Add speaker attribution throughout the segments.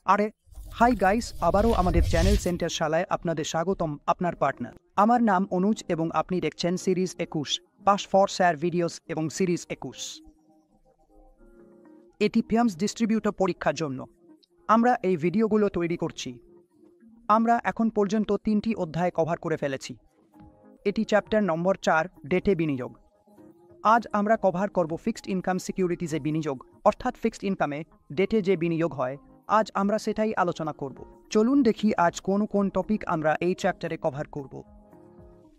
Speaker 1: আরে hi guys, আবারও আমাদের চ্যানেল সেন্টার শালায় আপনাদের স্বাগতম। আপনার পার্টনার, আমার নাম অনুজ এবং আপনি দেখছেন series 21 pass for share videos এবং সিরিজ 21। এটি ফিয়ামস ডিস্ট্রিবিউটর পরীক্ষার জন্য আমরা এই ভিডিওগুলো তৈরি করছি। আমরা এখন পর্যন্ত 3টি অধ্যায় কভার করে ফেলেছি। এটি চ্যাপ্টার নম্বর 4, ডেটে বিনিয়োগ। আজ আমরা কভার করব ফিক্সড ইনকাম সিকিউরিটিজে বিনিয়োগ, অর্থাৎ ফিক্সড ইনকামে ডেটে যে বিনিয়োগ হয়। আজ আমরা সেটাই আলোচনা করব। চলুন দেখি আজ কোন কোন টপিক আমরা এই চ্যাপ্টারে কভার করব।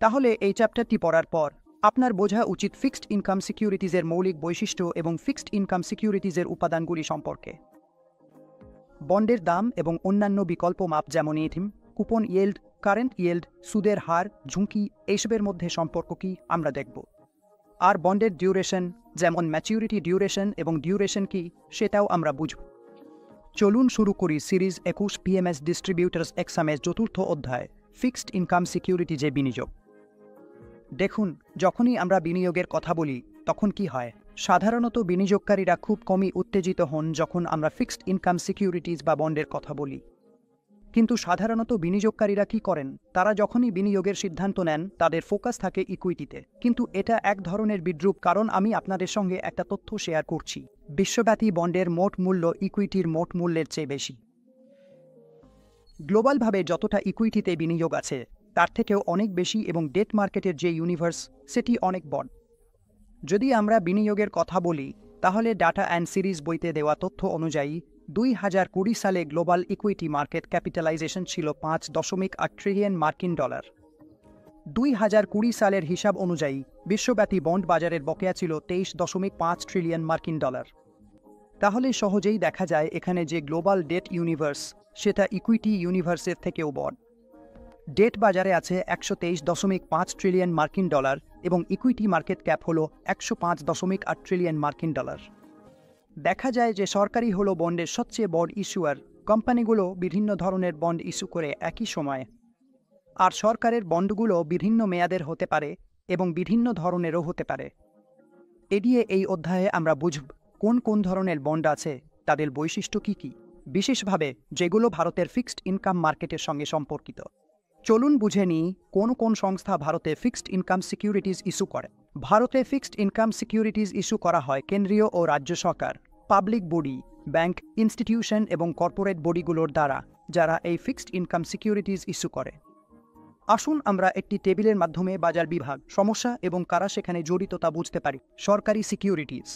Speaker 1: তাহলে এই চ্যাপ্টারটি পড়ার পর আপনার বোঝা উচিত ফিক্সড ইনকাম সিকিউরিটিজের মৌলিক বৈশিষ্ট্য এবং ফিক্সড ইনকাম সিকিউরিটিজের উপাদানগুলি সম্পর্কে। বন্ডের দাম এবং অন্যান্য বিকল্প মাপ যেমন ইথিম, কুপন ইয়েল্ড, কারেন্ট ইয়েল্ড, সুদের হার, ঝুঁকি, এইসবের মধ্যে সম্পর্ক কি আমরা দেখব। আর বন্ডের ডিউরেশন যেমন ম্যাচিউরিটি ডিউরেশন এবং ডিউরেশন কি সেটাও আমরা বুঝব। চলুন শুরু করি সিরিজ 21 পিএমএস ডিস্ট্রিবিউটার্স এক্সামের চতুর্থ অধ্যায়, ফিক্সড ইনকাম সিকিউরিটিজে বিনিয়োগ। দেখুন, যখনই আমরা বিনিয়োগের কথা বলি তখন কি হয়? সাধারণত বিনিয়োগকারীরা খুব কমই উত্তেজিত হন যখন আমরা ফিক্সড ইনকাম সিকিউরিটিজ বা বন্ডের কথা বলি। কিন্তু সাধারণত বিনিয়োগকারীরা কি করেন? তারা যখনই বিনিয়োগের সিদ্ধান্ত নেন তাদের ফোকাস থাকে ইকুইটিতে। কিন্তু এটা এক ধরনের বিদ্রূপ, কারণ আমি আপনাদের সঙ্গে একটা তথ্য শেয়ার করছি। বিশ্বব্যাপী বন্ডের মোট মূল্য ইকুইটির মোট মূল্যের চেয়ে বেশি। গ্লোবালভাবে যতটা ইকুইটিতে বিনিয়োগ আছে তার থেকেও অনেক বেশি, এবং ডেট মার্কেটের যে ইউনিভার্স সেটি অনেক বড়। যদি আমরা বিনিয়োগের কথা বলি তাহলে ডাটা অ্যান্ড সিরিজ বইতে দেওয়া তথ্য অনুযায়ী 2020 সালে গ্লোবাল ইকুইটি মার্কেট ক্যাপিটালাইজেশন ছিল $5.8 ট্রিলিয়ন। 2020 সালের হিসাব অনুযায়ী বিশ্বব্যাপী বন্ড বাজারের বকেয়া ছিল $23.5 ট্রিলিয়ন। তাহলে সহজেই দেখা যায় এখানে যে গ্লোবাল ডেট ইউনিভার্স সেটা ইকুইটি ইউনিভার্সের থেকেও বড়। ডেট বাজারে আছে $123.5 ট্রিলিয়ন এবং ইকুইটি মার্কেট ক্যাপ হল $105.8 ট্রিলিয়ন। দেখা যায় যে সরকারি হলো বন্ডের সবচেয়ে বড় ইস্যুয়ার। কোম্পানিগুলো বিভিন্ন ধরনের বন্ড ইস্যু করে একই সময়ে, আর সরকারের বন্ডগুলো বিভিন্ন মেয়াদের হতে পারে এবং বিভিন্ন ধরনেরও হতে পারে। এদিকে এই অধ্যায়ে আমরা বুঝব কোন কোন ধরনের বন্ড আছে, তাদের বৈশিষ্ট্য কী কী, বিশেষভাবে যেগুলো ভারতের ফিক্সড ইনকাম মার্কেটের সঙ্গে সম্পর্কিত। চলুন বুঝে নিই কোন কোন সংস্থা ভারতে ফিক্সড ইনকাম সিকিউরিটিজ ইস্যু করে। ভারতে ফিক্সড ইনকাম সিকিউরিটিজ ইস্যু করা হয় কেন্দ্রীয় ও রাজ্য সরকার, পাবলিক বডি, ব্যাংক, ইনস্টিটিউশন এবং কর্পোরেট বডিগুলোর দ্বারা, যারা এই ফিক্সড ইনকাম সিকিউরিটিজ ইস্যু করে। আসুন আমরা একটি টেবিলের মাধ্যমে বাজার বিভাগ, সমস্যা এবং কারা সেখানে জড়িত তা বুঝতে পারি। সরকারি সিকিউরিটিজ।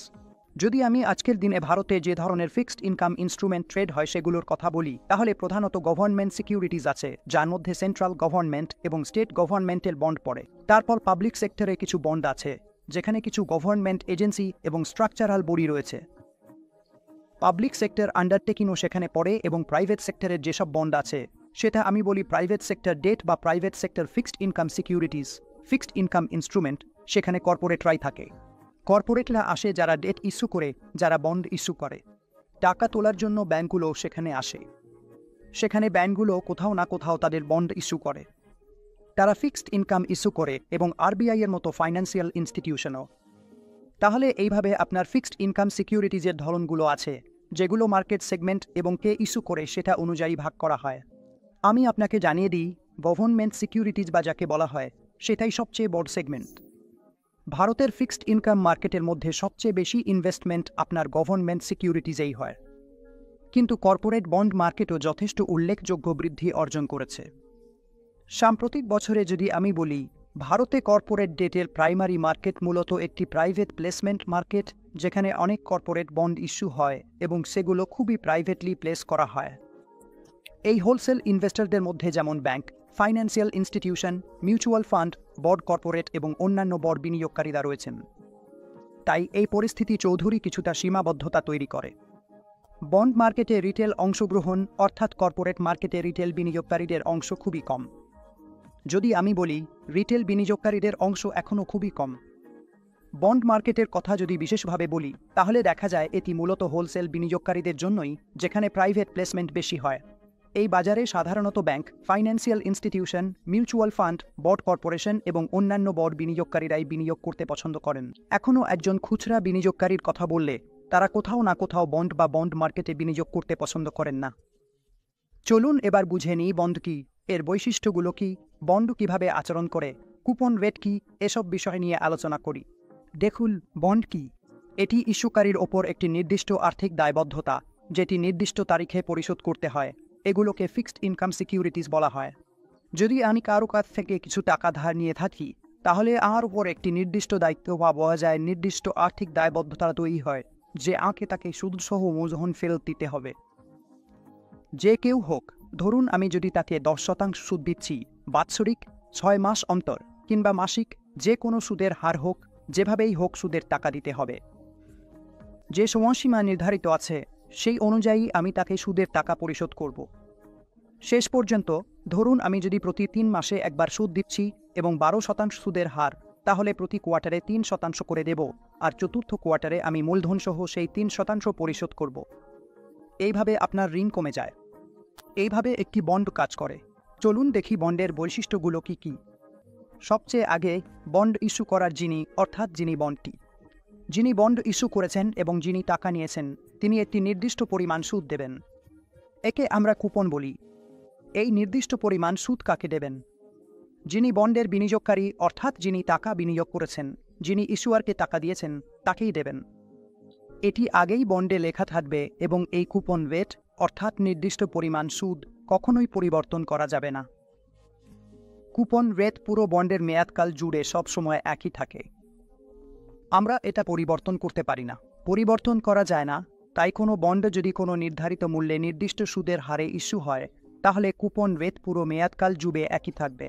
Speaker 1: যদি আমি আজকের দিনে ভারতে যে ধরনের ফিক্সড ইনকাম ইনস্ট্রুমেন্ট ট্রেড হয় সেগুলোর কথা বলি তাহলে প্রধানত গভর্নমেন্ট সিকিউরিটিজ আছে, যার মধ্যে সেন্ট্রাল গভর্নমেন্ট এবং স্টেট গভর্নমেন্টের বন্ড পড়ে। তারপর পাবলিক সেক্টরে কিছু বন্ড আছে যেখানে কিছু গভর্নমেন্ট এজেন্সি এবং স্ট্রাকচারাল বডি রয়েছে। পাবলিক সেক্টর আন্ডারটেকিংও সেখানে পড়ে, এবং প্রাইভেট সেক্টরের যেসব বন্ড আছে সেটা আমি বলি প্রাইভেট সেক্টর ডেট বা private sector fixed income securities. Fixed income instrument, সেখানে কর্পোরেটরাই থাকে। কর্পোরেটরা আসে যারা ডেট ইস্যু করে, যারা বন্ড ইস্যু করে। টাকা তোলার জন্য ব্যাংকগুলো সেখানে আসে। সেখানে ব্যাংকগুলো কোথাও না কোথাও তাদের বন্ড ইস্যু করে। তারা ফিক্সড ইনকাম ইস্যু করে, এবং আরবিআই এর মতো ফাইন্যান্সিয়াল ইনস্টিটিউশনও। তাহলে এইভাবে আপনার ফিক্সড ইনকাম সিকিউরিটিজের ধরনগুলো আছে, যেগুলো মার্কেট সেগমেন্ট এবং কে ইস্যু করে সেটা অনুযায়ী ভাগ করা হয়। আমি আপনাকে জানিয়ে দিই, গভর্নমেন্ট সিকিউরিটিজ বা যাকে বলা হয় সেটাই সবচেয়ে বড় সেগমেন্ট। ভারতের ফিক্সড ইনকাম মার্কেটের মধ্যে সবচেয়ে বেশি ইনভেস্টমেন্ট আপনার গভর্নমেন্ট সিকিউরিটিজেই হয়। কিন্তু কর্পোরেট বন্ড মার্কেটও যথেষ্ট উল্লেখযোগ্য বৃদ্ধি অর্জন করেছে। সাম্প্রতিক বছরে যদি আমি বলি, ভারতে কর্পোরেট ডেটের প্রাইমারি মার্কেট মূলত একটি প্রাইভেট প্লেসমেন্ট মার্কেট, যেখানে অনেক কর্পোরেট বন্ড ইস্যু হয় এবং সেগুলো খুবই প্রাইভেটলি প্লেস করা হয়। এই হোলসেল ইনভেস্টরদের মধ্যে যেমন bank, financial institution, mutual fund, বড় কর্পোরেট এবং অন্যান্য বড় বিনিয়োগকারীরা রয়েছেন। তাই এই পরিস্থিতি চৌধুরী কিছুটা সীমাবদ্ধতা তৈরি করে। বন্ড মার্কেটে রিটেল অংশগ্রহণ, অর্থাৎ কর্পোরেট মার্কেটে রিটেল বিনিয়োগকারীদের অংশ খুবই কম। যদি আমি বলি, রিটেল বিনিয়োগকারীদের অংশ এখনও খুবই কম। বন্ড মার্কেটের কথা যদি বিশেষভাবে বলি তাহলে দেখা যায় এটি মূলত হোলসেল বিনিয়োগকারীদের জন্যই, যেখানে প্রাইভেট প্লেসমেন্ট বেশি হয়। এই বাজারে সাধারণত bank, financial institution, mutual fund, বড় কর্পোরেশন এবং অন্যান্য বড় বিনিয়োগকারীরাই বিনিয়োগ করতে পছন্দ করেন। এখনও একজন খুচরা বিনিয়োগকারীর কথা বললে তারা কোথাও না কোথাও বন্ড বা বন্ড মার্কেটে বিনিয়োগ করতে পছন্দ করেন না। চলুন এবার বুঝে নিই বন্ড কি, এর বৈশিষ্ট্যগুলো কি, বন্ড কিভাবে আচরণ করে, কুপন রেট কি, এসব বিষয় নিয়ে আলোচনা করি। দেখুন, বন্ড কি? এটি ইস্যুকারীর ওপর একটি নির্দিষ্ট আর্থিক দায়বদ্ধতা, যেটি নির্দিষ্ট তারিখে পরিশোধ করতে হয়। এগুলোকে ফিক্সড ইনকাম সিকিউরিটিজ বলা হয়। যদি আমি কারো কাছ থেকে কিছু টাকা ধার নিয়ে থাকি, তাহলে আমার উপর একটি নির্দিষ্ট দায়িত্ব বা বলা যায় নির্দিষ্ট আর্থিক দায়বদ্ধতা তৈরি হয়, যে আমাকে তাকে সুদসহ মূলধন ফেরত দিতে হবে। যে কেউ হোক, ধরুন আমি যদি তাকে 10% সুদ দিচ্ছি, বাৎসরিক, 6 মাস অন্তর কিংবা মাসিক, যে কোনো সুদের হার হোক, যেভাবেই হোক সুদের টাকা দিতে হবে। যে সময়সীমা নির্ধারিত আছে সেই অনুযায়ী আমি তাকে সুদের টাকা পরিশোধ করব। শেষ পর্যন্ত ধরুন আমি যদি প্রতি 3 মাসে একবার সুদ দিচ্ছি এবং 12% সুদের হার, তাহলে প্রতি কোয়ার্টারে 3% করে দেব, আর চতুর্থ কোয়ার্টারে আমি মূলধনসহ সেই 3% পরিশোধ করব। এইভাবে আপনার ঋণ কমে যায়। এইভাবে একটি বন্ড কাজ করে। চলুন দেখি বন্ডের বৈশিষ্ট্যগুলো কি কি। সবচেয়ে আগে, বন্ড ইস্যু করার যিনি, অর্থাৎ যিনি বন্ড ইস্যু করেছেন এবং যিনি টাকা নিয়েছেন, তিনি একটি নির্দিষ্ট পরিমাণ সুদ দেবেন। একে আমরা কুপন বলি। এই নির্দিষ্ট পরিমাণ সুদ কাকে দেবেন? যিনি বন্ডের বিনিয়োগকারী, অর্থাৎ যিনি টাকা বিনিয়োগ করেছেন, যিনি ইস্যুয়ারকে টাকা দিয়েছেন, তাকেই দেবেন। এটি আগেই বন্ডে লেখা থাকবে এবং এই কুপন রেট, অর্থাৎ নির্দিষ্ট পরিমাণ সুদ, কখনোই পরিবর্তন করা যাবে না। কুপন রেট পুরো বন্ডের মেয়াদকাল জুড়ে সবসময় একই থাকে। আমরা এটা পরিবর্তন করতে পারি না, পরিবর্তন করা যায় না। তাই কোনো বন্ড যদি কোনো নির্ধারিত মূল্যে নির্দিষ্ট সুদের হারে ইস্যু হয়, তাহলে কুপন রেট পুরো মেয়াদকাল জুড়ে একই থাকবে।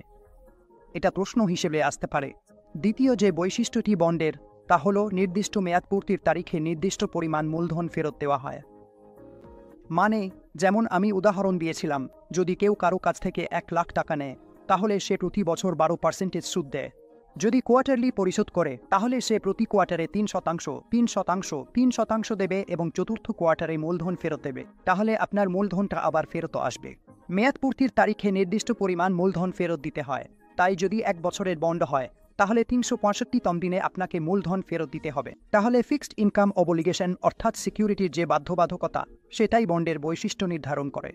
Speaker 1: এটা প্রশ্ন হিসেবে আসতে পারে। দ্বিতীয় যে বৈশিষ্ট্যটি বন্ডের, তা হল নির্দিষ্ট মেয়াদ পূর্তির তারিখে নির্দিষ্ট পরিমাণ মূলধন ফেরত দেওয়া হয়। মানে, যেমন আমি উদাহরণ দিয়েছিলাম, যদি কেউ কারো কাছ থেকে 1 লাখ টাকা নেয়, তাহলে সে প্রতি বছর 12% সুদ দেয়। যদি কোয়ার্টারলি পরিশোধ করে, তাহলে সে প্রতি কোয়ার্টারে 3% দেবে এবং চতুর্থ কোয়ার্টারে মূলধন ফেরত দেবে। তাহলে আপনার মূলধনটা আবার ফেরত আসবে। মেয়াদ পূর্তির তারিখে নির্দিষ্ট পরিমাণ মূলধন ফেরত দিতে হয়। তাই যদি 1 বছরের বন্ড হয়, তাহলে 365তম দিনে আপনাকে মূলধন ফেরত দিতে হবে। তাহলে ফিক্সড ইনকাম অবলিগেশন, অর্থাৎ সিকিউরিটির যে বাধ্যবাধকতা, সেটাই বন্ডের বৈশিষ্ট্য নির্ধারণ করে।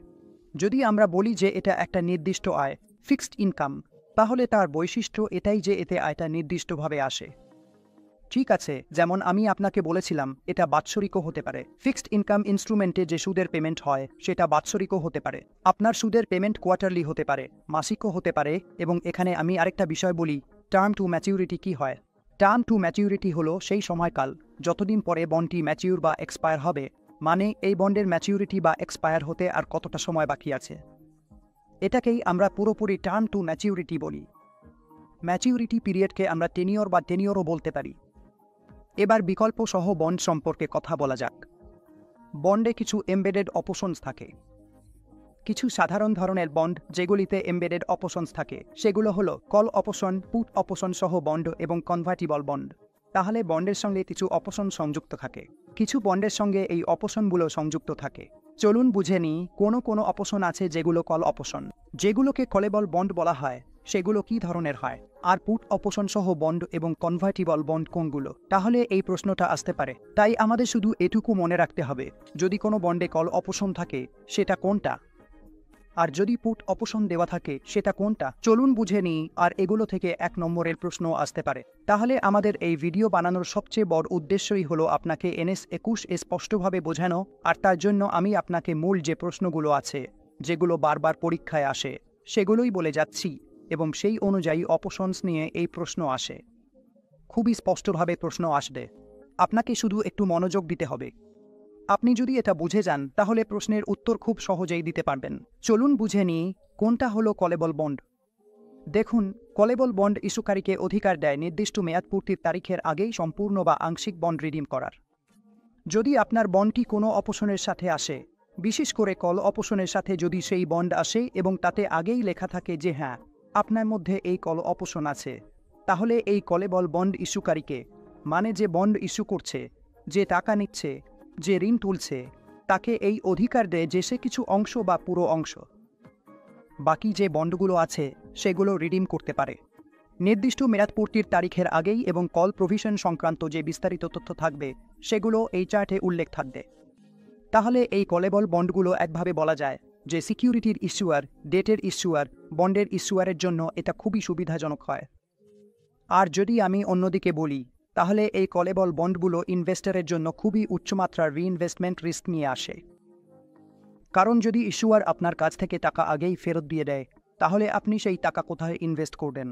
Speaker 1: যদি আমরা বলি যে এটা একটা নির্দিষ্ট আয়, ফিক্সড ইনকাম, তাহলে তার বৈশিষ্ট্য এটাই যে এতে আয়টা নির্দিষ্টভাবে আসে। ঠিক আছে, যেমন আমি আপনাকে বলেছিলাম, এটা বাৎসরিকও হতে পারে। ফিক্সড ইনকাম ইনস্ট্রুমেন্টে যে সুদের পেমেন্ট হয়, সেটা বাৎসরিকও হতে পারে। আপনার সুদের পেমেন্ট কোয়ার্টারলি হতে পারে, মাসিকও হতে পারে। এবং এখানে আমি আরেকটা বিষয় বলি, টার্ম টু ম্যাচিউরিটি কি হয়? টার্ম টু ম্যাচিউরিটি হলো সেই সময়কাল যতদিন পরে বন্ডটি ম্যাচিউর বা এক্সপায়ার হবে। মানে এই বন্ডের ম্যাচিউরিটি বা এক্সপায়ার হতে আর কতটা সময় বাকি আছে। এটাকেই আমরা পুরোপুরি টার্ম টু ম্যাচিউরিটি বলি। ম্যাচিউরিটি পিরিয়ডকে আমরা টেনিওর বা টেনিওরও বলতে পারি। এবার বিকল্প সহ বন্ড সম্পর্কে কথা বলা যাক। বন্ডে কিছু এমবেডেড অপশনস থাকে। কিছু সাধারণ ধরনের বন্ড যেগুলিতে এমবেডেড অপশনস থাকে, সেগুলো হলো কল অপশন, পুট অপশন সহ বন্ড এবং কনভার্টিবল বন্ড। তাহলে বন্ডের সঙ্গে কিছু অপশন সংযুক্ত থাকে, কিছু বন্ডের সঙ্গে এই অপশনগুলো সংযুক্ত থাকে। চলুন বুঝে নিই, কোনো অপশন আছে যেগুলো কল অপশন, যেগুলোকে কলেবল বন্ড বলা হয়, সেগুলো কি ধরনের হয়, আর পুট অপশন সহ বন্ড এবং কনভার্টিবল বন্ড কোনগুলো। তাহলে এই প্রশ্নটা আসতে পারে। তাই আমাদের শুধু এটুকু মনে রাখতে হবে, যদি কোনো বন্ডে কল অপশন থাকে সেটা কোনটা, আর যদি পুট অপশন দেওয়া থাকে সেটা কোনটা। চলুন বুঝে নিই। আর এগুলো থেকে 1 নম্বরের প্রশ্ন আসতে পারে। তাহলে আমাদের এই ভিডিও বানানোর সবচেয়ে বড় উদ্দেশ্যই হলো আপনাকে NS 21 স্পষ্টভাবে বোঝানো। আর তার জন্য আমি আপনাকে মূল যে প্রশ্নগুলো আছে, যেগুলো বারবার পরীক্ষায় আসে, সেগুলোই বলে যাচ্ছি এবং সেই অনুযায়ী অপশনস নিয়ে এই প্রশ্ন আসে। খুবই স্পষ্টভাবে প্রশ্ন আসবে, আপনাকে শুধু একটু মনোযোগ দিতে হবে। আপনি যদি এটা বুঝে যান, তাহলে প্রশ্নের উত্তর খুব সহজেই দিতে পারবেন। চলুন বুঝে নিই, কোনটা হলো কলেবল বন্ড। দেখুন, কলেবল বন্ড ইস্যুকারীকে অধিকার দেয় নির্দিষ্ট মেয়াদ পূর্তির তারিখের আগেই সম্পূর্ণ বা আংশিক বন্ড রিডিম করার। যদি আপনার বন্ডটি কোনো অপশনের সাথে আসে, বিশেষ করে কল অপশনের সাথে যদি সেই বন্ড আসে এবং তাতে আগেই লেখা থাকে যে হ্যাঁ, আপনার মধ্যে এই কল অপশন আছে, তাহলে এই কলেবল বন্ড ইস্যুকারীকে, মানে যে বন্ড ইস্যু করছে, যে টাকা নিচ্ছে, যে ঋণ তুলছে, তাকে এই অধিকার দেয় যে সে কিছু অংশ বা পুরো অংশ, বাকি যে বন্ডগুলো আছে সেগুলো রিডিম করতে পারে নির্দিষ্ট মেয়াদ পূর্তির তারিখের আগেই। এবং কল প্রভিশন সংক্রান্ত যে বিস্তারিত তথ্য থাকবে, সেগুলো এই চার্টে উল্লেখ থাকবে। তাহলে এই কলেবল বন্ডগুলো একভাবে বলা যায় যে সিকিউরিটির ইস্যুয়ার, ডেটের ইস্যুয়ার, বন্ডের ইস্যুয়ারের জন্য এটা খুবই সুবিধাজনক হয়। আর যদি আমি অন্যদিকে বলি, তাহলে এই কলেবল বন্ডগুলো ইনভেস্টরের জন্য খুবই উচ্চমাত্রার রিইনভেস্টমেন্ট রিস্ক নিয়ে আসে। কারণ যদি ইস্যুয়ার আপনার কাছ থেকে টাকা আগেই ফেরত দিয়ে দেয়, তাহলে আপনি সেই টাকা কোথায় ইনভেস্ট করবেন?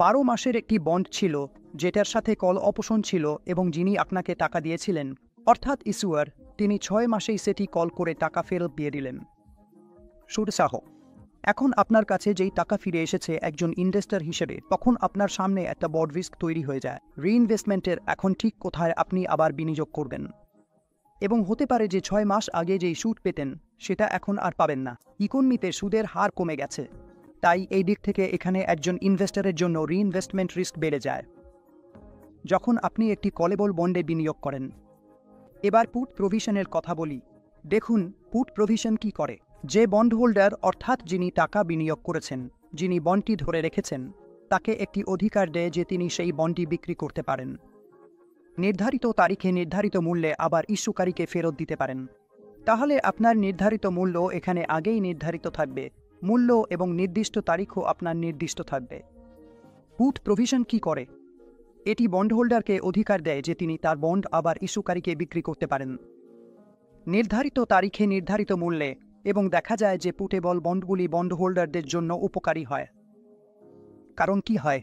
Speaker 1: 12 মাসের একটি বন্ড ছিল যেটার সাথে কল অপশন ছিল, এবং যিনি আপনাকে টাকা দিয়েছিলেন অর্থাৎ ইস্যুয়ার, তিনি 6 মাসেই সেটি কল করে টাকা ফেরত দিয়ে দিলেন। সুদসহ এখন আপনার কাছে যেই টাকা ফিরে এসেছে একজন ইনভেস্টর হিসেবে, তখন আপনার সামনে একটা বড় রিস্ক তৈরি হয়ে যায়। রিইনভেস্টমেন্টের এখন ঠিক কোথায় আপনি আবার বিনিয়োগ করবেন? এবং হতে পারে যে 6 মাস আগে যেই সুদ পেতেন সেটা এখন আর পাবেন না। ইকোনমিতে সুদের হার কমে গেছে, তাই এই দিক থেকে এখানে একজন ইনভেস্টরের জন্য রিইনভেস্টমেন্ট রিস্ক বেড়ে যায় যখন আপনি একটি কলেবল বন্ডে বিনিয়োগ করেন। এবার পুট প্রভিশনের কথা বলি। দেখুন পুট প্রভিশন কি করে। যে বন্ড হোল্ডার অর্থাৎ যিনি টাকা বিনিয়োগ করেছেন, যিনি বন্ডটি ধরে রেখেছেন, তাকে একটি অধিকার দেয় যে তিনি সেই বন্ডটি বিক্রি করতে পারেন। নির্ধারিত তারিখে নির্ধারিত মূল্যে আবার ইস্যুকারীকে ফেরত দিতে পারেন। তাহলে আপনার নির্ধারিত মূল্য এখানে আগেই নির্ধারিত থাকবে, মূল্য এবং নির্দিষ্ট তারিখও আপনার নির্দিষ্ট থাকবে। পুট প্রভিশন কি করে? এটি বন্ড হোল্ডারকে অধিকার দেয় যে তিনি তার বন্ড আবার ইস্যুকারীকে বিক্রি করতে পারেন নির্ধারিত তারিখে নির্ধারিত মূল্যে, এবং দেখা যায় যে পুটেবল বন্ডগুলি বন্ড হোল্ডারদের জন্য উপকারী হয়। কারণ কি হয়?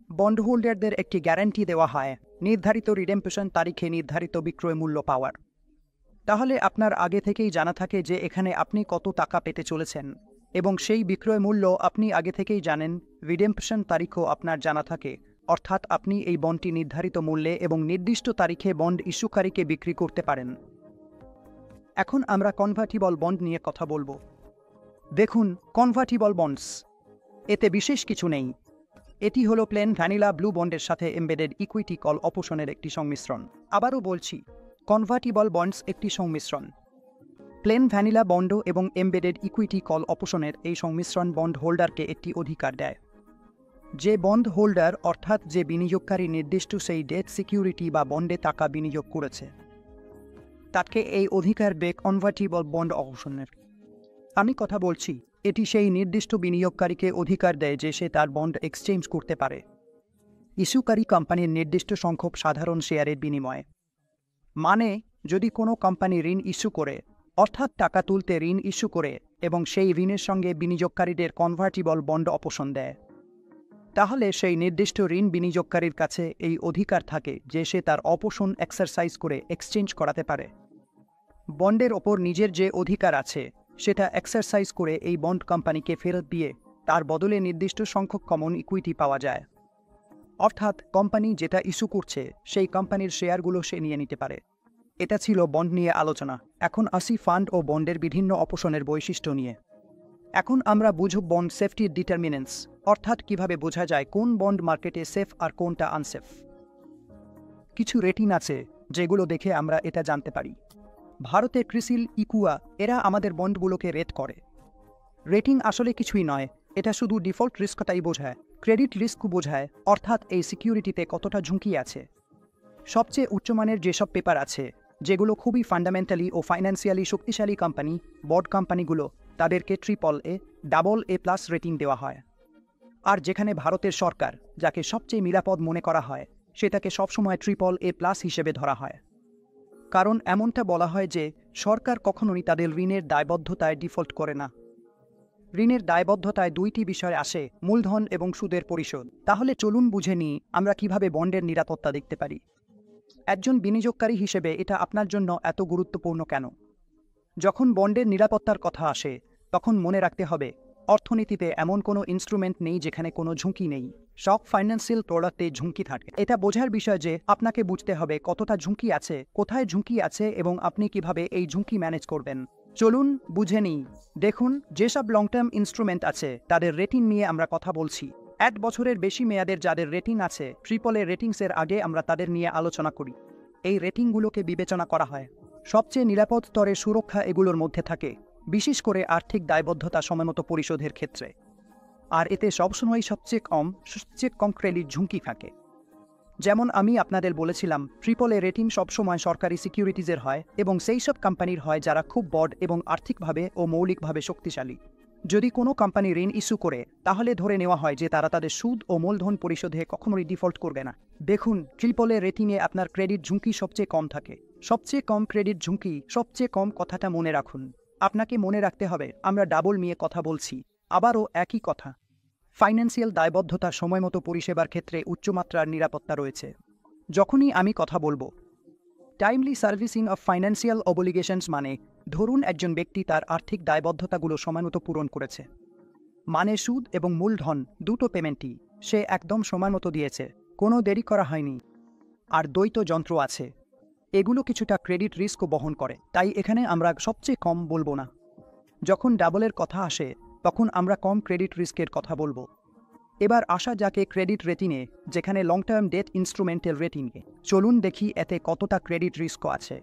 Speaker 1: বন্ড হোল্ডারদের একটি গ্যারান্টি দেওয়া হয় নির্ধারিত রিডেম্পশন তারিখে নির্ধারিত বিক্রয় মূল্য পাওয়ার। তাহলে আপনার আগে থেকেই জানা থাকে যে এখানে আপনি কত টাকা পেতে চলেছেন, এবং সেই বিক্রয় মূল্য আপনি আগে থেকেই জানেন, রিডেম্পশন তারিখও আপনার জানা থাকে, অর্থাৎ আপনি এই বন্ডটি নির্ধারিত মূল্যে এবং নির্দিষ্ট তারিখে বন্ড ইস্যুকারীকে বিক্রি করতে পারেন। এখন আমরা কনভার্টিবল বন্ড নিয়ে কথা বলবো। দেখুন কনভার্টিবল বন্ডস, এতে বিশেষ কিছু নেই। এটি হলো প্লেন ভ্যানিলা ব্লু বন্ডের সাথে এমবেডেড ইকুইটি কল অপশনের একটি সংমিশ্রণ। আবারও বলছি, কনভার্টিবল বন্ডস একটি সংমিশ্রণ। প্লেন ভ্যানিলা বন্ড এবং এমবেডেড ইকুইটি কল অপশনের এই সংমিশ্রণ বন্ড হোল্ডারকে একটি অধিকার দেয়। যে বন্ড হোল্ডার অর্থাৎ যে বিনিয়োগকারী নির্দিষ্ট সেই ডেট সিকিউরিটি বা বন্ডে টাকা বিনিয়োগ করেছে, তাকে এই অধিকার দেয় কনভার্টিবল বন্ড অপশনের। আমি কথা বলছি, এটি সেই নির্দিষ্ট বিনিয়োগকারীকে অধিকার দেয় যে সে তার বন্ড এক্সচেঞ্জ করতে পারে ইস্যুকারী কোম্পানির নির্দিষ্ট সংখ্যক সাধারণ শেয়ারের বিনিময়ে। মানে যদি কোনো কোম্পানি ঋণ ইস্যু করে, অর্থাৎ টাকা তুলতে ঋণ ইস্যু করে, এবং সেই ঋণের সঙ্গে বিনিয়োগকারীদের কনভার্টিবল বন্ড অপশন দেয়, তাহলে সেই নির্দিষ্ট ঋণ বিনিয়োগকারীর কাছে এই অধিকার থাকে যে সে তার অপশন এক্সারসাইজ করে এক্সচেঞ্জ করাতে পারে। বন্ডের ওপর নিজের যে অধিকার আছে সেটা এক্সারসাইজ করে এই বন্ড কোম্পানিকে ফেরত দিয়ে তার বদলে নির্দিষ্ট সংখ্যক কমন ইকুইটি পাওয়া যায়। অর্থাৎ কোম্পানি যেটা ইস্যু করছে সেই কোম্পানির শেয়ারগুলো সে নিয়ে নিতে পারে। এটা ছিল বন্ড নিয়ে আলোচনা। এখন আসি ফান্ড ও বন্ডের বিভিন্ন অপশনের বৈশিষ্ট্য নিয়ে। এখন আমরা বুঝব বন্ড সেফটির ডিটারমিনেন্টস, অর্থাৎ কিভাবে বোঝা যায় কোন বন্ড মার্কেটে সেফ আর কোনটা আনসেফ। কিছু রেটিং আছে যেগুলো দেখে আমরা এটা জানতে পারি। ভারতে ক্রিসিল, ইকুয়া এরা আমাদের বন্ডগুলোকে রেট করে। রেটিং আসলে কিছুই নয়, এটা শুধু ডিফল্ট রিস্কটাই বোঝায়, ক্রেডিট রিস্ক বোঝায়, অর্থাৎ এই সিকিউরিটিতে কতটা ঝুঁকি আছে। সবচেয়ে উচ্চমানের যেসব পেপার আছে, যেগুলো খুবই ফান্ডামেন্টালি ও ফাইন্যান্সিয়ালি শক্তিশালী কোম্পানি, বড় কোম্পানিগুলো, তাদেরকে AAA, AA+ রেটিং দেওয়া হয়। আর যেখানে ভারতের সরকার যাকে সবচেয়ে নিরাপদ মনে করা হয়, সেটাকে সবসময় AAA+ হিসেবে ধরা হয়। কারণ এমনটা বলা হয় যে সরকার কখনোই তাদের ঋণের দায়বদ্ধতায় ডিফল্ট করে না। ঋণের দায়বদ্ধতায় দুইটি বিষয় আসে, মূলধন এবং সুদের পরিশোধ। তাহলে চলুন বুঝে নিই আমরা কিভাবে বন্ডের নিরাপত্তা দেখতে পারি। একজন বিনিয়োগকারী হিসেবে এটা আপনার জন্য এত গুরুত্বপূর্ণ কেন? যখন বন্ডের নিরাপত্তার কথা আসে, তখন মনে রাখতে হবে অর্থনীতিতে এমন কোনো ইনস্ট্রুমেন্ট নেই যেখানে কোনো ঝুঁকি নেই। সব ফাইন্যান্সিয়াল প্রোডাক্টে ঝুঁকি থাকে। এটা বোঝার বিষয় যে আপনাকে বুঝতে হবে কতটা ঝুঁকি আছে, কোথায় ঝুঁকি আছে, এবং আপনি কিভাবে এই ঝুঁকি ম্যানেজ করবেন। চলুন বুঝে নিই। দেখুন, যেসব লং টার্ম ইনস্ট্রুমেন্ট আছে তাদের রেটিং নিয়ে আমরা কথা বলছি। 1 বছরের বেশি মেয়াদের যাদের রেটিং আছে, AAA রেটিংসের আগে আমরা তাদের নিয়ে আলোচনা করি। এই রেটিংগুলোকে বিবেচনা করা হয়। সবচেয়ে নিরাপদ স্তরের সুরক্ষা এগুলোর মধ্যে থাকে, বিশেষ করে আর্থিক দায়বদ্ধতা সময়মতো পরিশোধের ক্ষেত্রে। আর এতে সবসময় সবচেয়ে কম ক্রেডিট ঝুঁকি থাকে। যেমন আমি আপনাদের বলেছিলাম, ট্রিপল এ রেটিং সবসময় সরকারি সিকিউরিটিজের হয় এবং সেই সব কোম্পানির হয় যারা খুব বড় এবং আর্থিকভাবে ও মৌলিকভাবে শক্তিশালী। যদি কোনো কোম্পানি ঋণ ইস্যু করে, তাহলে ধরে নেওয়া হয় যে তারা তাদের সুদ ও মূলধন পরিশোধে কখনোই ডিফল্ট করবে না। দেখুন, ট্রিপল এ রেটিংয়ে আপনার ক্রেডিট ঝুঁকি সবচেয়ে কম থাকে। সবচেয়ে কম ক্রেডিট ঝুঁকি, সবচেয়ে কম কথাটা মনে রাখুন। আপনাকে মনে রাখতে হবে, আমরা ডাবল নিয়ে কথা বলছি। আবারও একই কথা। ফাইন্যান্সিয়াল দায়বদ্ধতা সময়মতো পরিষেবার ক্ষেত্রে উচ্চমাত্রার নিরাপত্তা রয়েছে। যখনই আমি কথা বলবো timely servicing of financial obligations, মানে ধরুন একজন ব্যক্তি তার আর্থিক দায়বদ্ধতাগুলো সময়মতো পূরণ করেছে, মানে সুদ এবং মূলধন দুটো পেমেন্টই সে একদম সময়মতো দিয়েছে, কোনো দেরি করা হয়নি। আর দ্বৈত যন্ত্র আছে, এগুলো কিছুটা ক্রেডিট রিস্কও বহন করে, তাই এখানে আমরা সবচেয়ে কম বলবো না। যখন ডাবলের কথা আসে, তখন আমরা কম ক্রেডিট রিস্কের কথা বলবো। এবার আসা যাকে ক্রেডিট রেটিংয়ে, যেখানে লং টার্ম ডেট ইনস্ট্রুমেন্টের রেটিংয়ে। চলুন দেখি এতে কতটা ক্রেডিট রিস্ক আছে।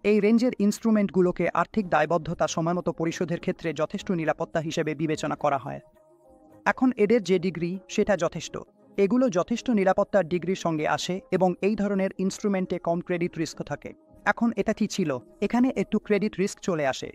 Speaker 1: এই রেঞ্জের ইনস্ট্রুমেন্টগুলোকে আর্থিক দায়বদ্ধতা সময়মতো পরিশোধের ক্ষেত্রে যথেষ্ট নিরাপত্তা হিসেবে বিবেচনা করা হয়। এখন এদের যে ডিগ্রি, সেটা যথেষ্ট। এগুলো যথেষ্ট নিরাপত্তার ডিগ্রির সঙ্গে আসে এবং এই ধরনের ইনস্ট্রুমেন্টে কম ক্রেডিট রিস্ক থাকে। এখন এটা কি ছিল? এখানে একটু ক্রেডিট রিস্ক চলে আসে।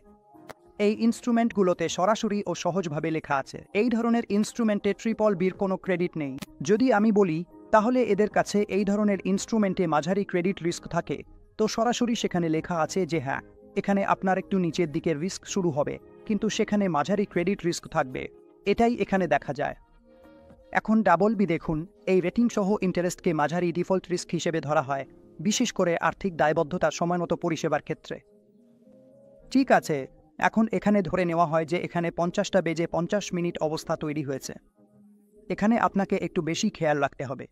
Speaker 1: এই ইনস্ট্রুমেন্টগুলোতে সরাসরি ও সহজভাবে লেখা আছে, এই ধরনের ইনস্ট্রুমেন্টে ট্রিপল বির কোনো ক্রেডিট নেই। যদি আমি বলি তাহলে এদের কাছে এই ধরনের ইনস্ট্রুমেন্টে মাঝারি ক্রেডিট রিস্ক থাকে, তো সরাসরি সেখানে লেখা আছে যে হ্যাঁ, এখানে আপনার একটু নিচের দিকের রিস্ক শুরু হবে, কিন্তু সেখানে মাঝারি ক্রেডিট রিস্ক থাকবে। এটাই এখানে দেখা যায়। এখন ডাবল বি দেখুন, এই রেটিং সহ ইন্টারেস্টকে মাঝারি ডিফল্ট রিস্ক হিসেবে ধরা হয়, বিশেষ করে আর্থিক দায়বদ্ধতা সময়মতো পরিষেবার ক্ষেত্রে। ঠিক আছে, এখন এখানে ধরে নেওয়া হয় যে এখানে 50:50 অবস্থা তৈরি হয়েছে। এখানে আপনাকে একটু বেশি খেয়াল রাখতে হবে।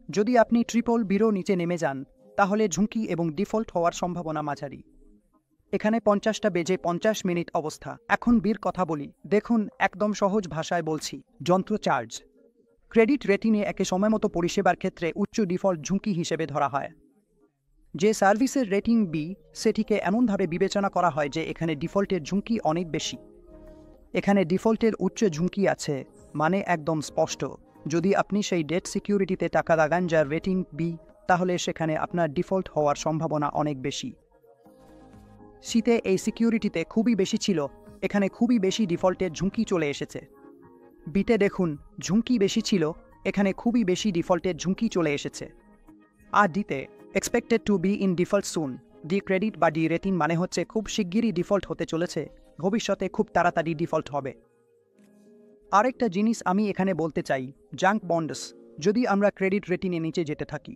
Speaker 1: যদি আপনি ট্রিপল বিরো নিচে নেমে যান, তাহলে ঝুঁকি এবং ডিফল্ট হওয়ার সম্ভাবনা মাঝারি। এখানে 50:50 অবস্থা। এখন বির কথা বলি। দেখুন, একদম সহজ ভাষায় বলছি, যন্ত্র চার্জ। ক্রেডিট রেটিংয়ে একে সময়মতো পরিষেবার ক্ষেত্রে উচ্চ ডিফল্ট ঝুঁকি হিসেবে ধরা হয়। যে সার্ভিসের রেটিং বি, সেটিকে এমনভাবে বিবেচনা করা হয় যে এখানে ডিফল্টের ঝুঁকি অনেক বেশি। এখানে ডিফল্টের উচ্চ ঝুঁকি আছে, মানে একদম স্পষ্ট। যদি আপনি সেই ডেট সিকিউরিটিতে টাকা লাগান যার রেটিং বি, তাহলে সেখানে আপনার ডিফল্ট হওয়ার সম্ভাবনা অনেক বেশি। শীতে এই সিকিউরিটিতে খুবই বেশি ছিল, এখানে খুবই বেশি ডিফল্টের ঝুঁকি চলে এসেছে। বিতে দেখুন, ঝুঁকি বেশি ছিল, এখানে খুবই বেশি ডিফল্টের ঝুঁকি চলে এসেছে। আর ডিতে expected to be in default soon. D credit বা ডি রেটিং মানে হচ্ছে খুব শিগগিরই ডিফল্ট হতে চলেছে, ভবিষ্যতে খুব তাড়াতাড়ি ডিফল্ট হবে। আরেকটা জিনিস আমি এখানে বলতে চাই, জাঙ্ক বন্ডস। যদি আমরা ক্রেডিট রেটিংয়ে নিচে যেতে থাকি,